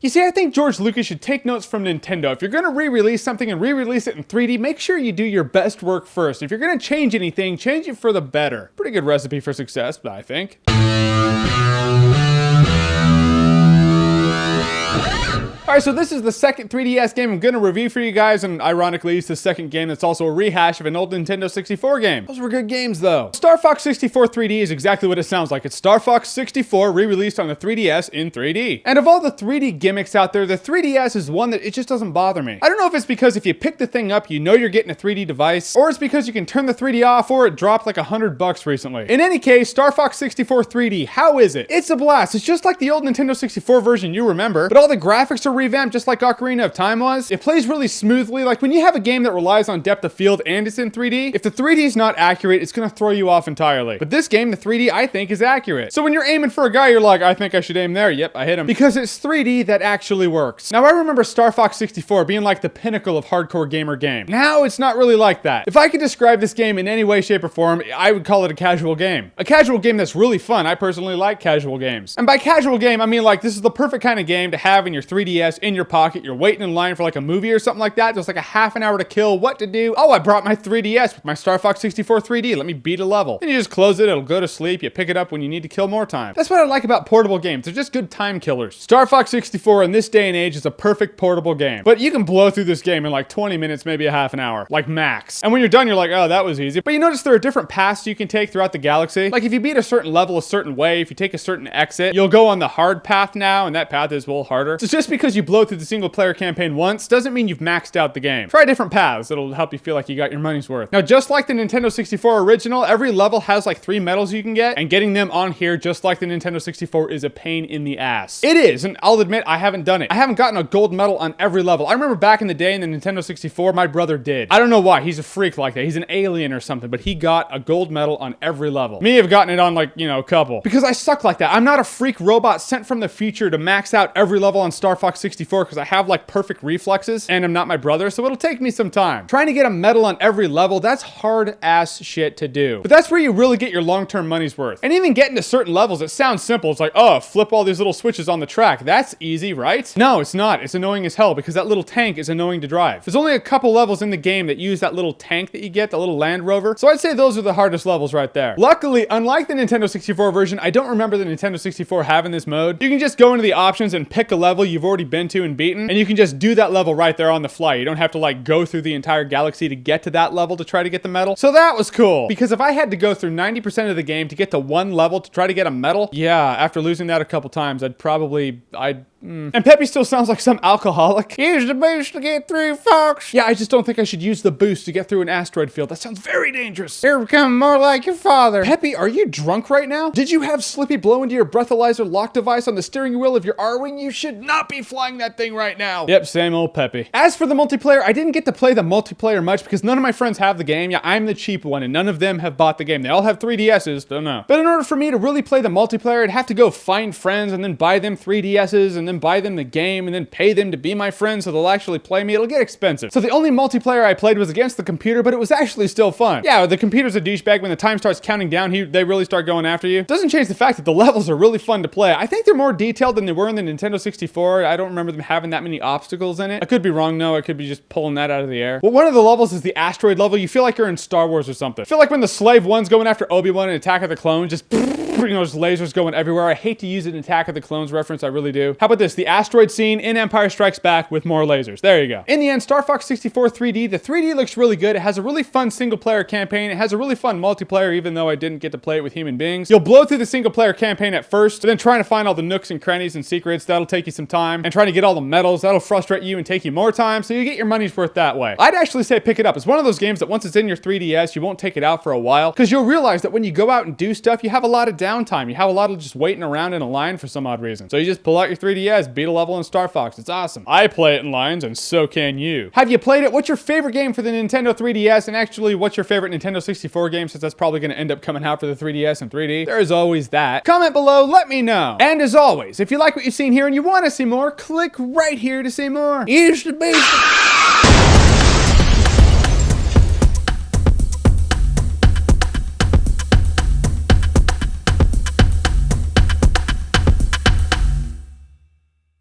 You see, I think George Lucas should take notes from Nintendo. If you're gonna re-release something and re-release it in 3D, make sure you do your best work first. If you're gonna change anything, change it for the better. Pretty good recipe for success, I think. Alright, so this is the second 3DS game I'm gonna review for you guys, and ironically, it's the second game that's also a rehash of an old Nintendo 64 game. Those were good games, though. Star Fox 64 3D is exactly what it sounds like. It's Star Fox 64 re-released on the 3DS in 3D. And of all the 3D gimmicks out there, the 3DS is one that it just doesn't bother me. I don't know if it's because if you pick the thing up, you know you're getting a 3D device, or it's because you can turn the 3D off, or it dropped like $100 recently. In any case, Star Fox 64 3D, how is it? It's a blast. It's just like the old Nintendo 64 version you remember, but all the graphics are revamped just like Ocarina of Time was. It plays really smoothly. Like when you have a game that relies on depth of field and it's in 3D, if the 3D is not accurate, it's gonna throw you off entirely. But this game, the 3D, I think is accurate. So when you're aiming for a guy, you're like, I think I should aim there. Yep, I hit him. Because it's 3D that actually works. Now I remember Star Fox 64 being like the pinnacle of hardcore gamer game. Now it's not really like that. If I could describe this game in any way, shape, or form, I would call it a casual game. A casual game that's really fun. I personally like casual games. And by casual game, I mean like this is the perfect kind of game to have in your 3DS in your pocket. You're waiting in line for like a movie or something like that. Just like a half an hour to kill. What to do? Oh, I brought my 3DS with my Star Fox 64 3D. Let me beat a level. Then you just close it. It'll go to sleep. You pick it up when you need to kill more time. That's what I like about portable games. They're just good time killers. Star Fox 64 in this day and age is a perfect portable game. But you can blow through this game in like 20 minutes, maybe a half an hour. Like max. And when you're done, you're like, oh, that was easy. But you notice there are different paths you can take throughout the galaxy. Like if you beat a certain level a certain way, if you take a certain exit, you'll go on the hard path now, and that path is a little harder. So just because you blow through the single player campaign once doesn't mean you've maxed out the game. Try different paths. It'll help you feel like you got your money's worth. Now, just like the Nintendo 64 original, every level has like 3 medals you can get, and getting them on here, just like the Nintendo 64, is a pain in the ass. It is, and I'll admit, I haven't done it. I haven't gotten a gold medal on every level. I remember back in the day in the Nintendo 64, my brother did. I don't know why. He's a freak like that. He's an alien or something, but he got a gold medal on every level. Me, I've gotten it on like, a couple. Because I suck like that. I'm not a freak robot sent from the future to max out every level on Star Fox 64 because I have like perfect reflexes, and I'm not my brother, so it'll take me some time. Trying to get a medal on every level, that's hard ass shit to do. But that's where you really get your long-term money's worth. And even getting to certain levels, it sounds simple. It's like, oh, flip all these little switches on the track. That's easy, right? No, it's not. It's annoying as hell because that little tank is annoying to drive. There's only a couple levels in the game that use that little tank that you get, the little Land Rover. So I'd say those are the hardest levels right there. Luckily, unlike the Nintendo 64 version, I don't remember the Nintendo 64 having this mode. You can just go into the options and pick a level you've already been to and beaten, and you can just do that level right there on the fly. You don't have to like go through the entire galaxy to get to that level to try to get the medal. So that was cool. Because if I had to go through 90% of the game to get to one level to try to get a medal, yeah, after losing that a couple times, And Peppy still sounds like some alcoholic. Use the boost to get through, folks. Yeah, I just don't think I should use the boost to get through an asteroid field. That sounds very dangerous. You're becoming more like your father. Peppy, are you drunk right now? Did you have Slippy blow into your breathalyzer lock device on the steering wheel of your R-Wing? You should not be flying that thing right now. Yep, same old Peppy. As for the multiplayer, I didn't get to play the multiplayer much because none of my friends have the game. Yeah, I'm the cheap one, and none of them have bought the game. They all have 3DSs, don't know. But in order for me to really play the multiplayer, I'd have to go find friends and then buy them 3DSs and then buy them the game and then pay them to be my friends so they'll actually play me. It'll get expensive. So the only multiplayer I played was against the computer, but it was actually still fun. Yeah, the computer's a douchebag. When the time starts counting down, they really start going after you. Doesn't change the fact that the levels are really fun to play. I think they're more detailed than they were in the Nintendo 64. I don't remember them having that many obstacles in it. I could be wrong, though. I could be just pulling that out of the air. Well, one of the levels is the asteroid level. You feel like you're in Star Wars or something. I feel like when the Slave One's going after Obi-Wan in Attack of the Clones, just just lasers going everywhere. I hate to use an Attack of the Clones reference. I really do. How about this? The asteroid scene in Empire Strikes Back with more lasers. There you go. In the end, Star Fox 64 3D, the 3D looks really good. It has a really fun single player campaign. It has a really fun multiplayer, even though I didn't get to play it with human beings. You'll blow through the single player campaign at first, but then trying to find all the nooks and crannies and secrets, that'll take you some time. And trying to get all the medals, that'll frustrate you and take you more time, so you get your money's worth that way. I'd actually say pick it up. It's one of those games that once it's in your 3DS, you won't take it out for a while, because you'll realize that when you go out and do stuff, you have a lot of downtime. You have a lot of just waiting around in a line for some odd reason. So you just pull out your 3DS, beat a level in Star Fox. It's awesome. I play it in lines, and so can you. Have you played it? What's your favorite game for the Nintendo 3DS? And actually, what's your favorite Nintendo 64 game, since that's probably going to end up coming out for the 3DS in 3D? There's always that. Comment below, let me know. And as always, if you like what you've seen here and you want to see more, click right here to see more. Use the boost.